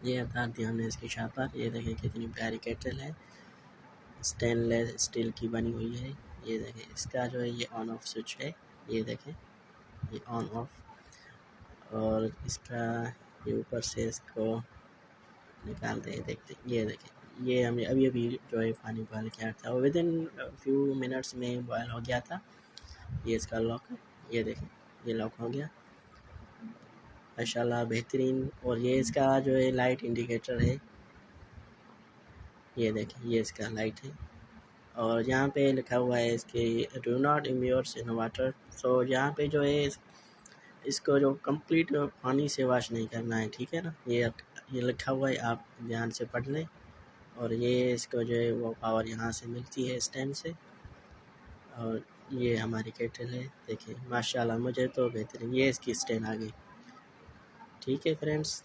یہ اتار دیا ہم نے اس کی شاپ پر. یہ دیکھیں کتنی پیاری کیٹل ہے، اسٹین لیس اسٹیل کی بنی ہوئی ہے. یہ دیکھیں اس کا جو ہے یہ آن آف سوئچ ہے. یہ دیکھیں یہ آن آف، اور اس کا یہ اوپر سے اس کو نکالتے ہیں. دیکھتے یہ دیکھیں یہ ہم نے ابھی جو ہے پانی بوائل کیا تھا، ود ان فیو منٹس میں بوائل ہو گیا تھا. یہ اس کا لاک ہے. یہ دیکھیں یہ لاک ہو گیا ماشاءاللہ بہترین. اور یہ اس کا جو ہے لائٹ انڈیکیٹر ہے. یہ دیکھیں یہ اس کا لائٹ ہے، اور یہاں پہ لکھا ہوا ہے اس کے ڈو ناٹ امبیورس ان واٹر. سو یہاں پہ جو ہے اس کو جو کمپلیٹ پانی سے واش نہیں کرنا ہے، ٹھیک ہے نا. یہ لکھا ہوا ہے، آپ دھیان سے پڑھ لیں. اور یہ اس کو جو ہے وہ پاور یہاں سے ملتی ہے اسٹینڈ سے. اور یہ ہماری کیٹل ہے. دیکھیں ماشاءاللہ مجھے تو بہترین یہ اس کی اسٹینڈ آ گئی. ٹھیک ہے فرینڈس.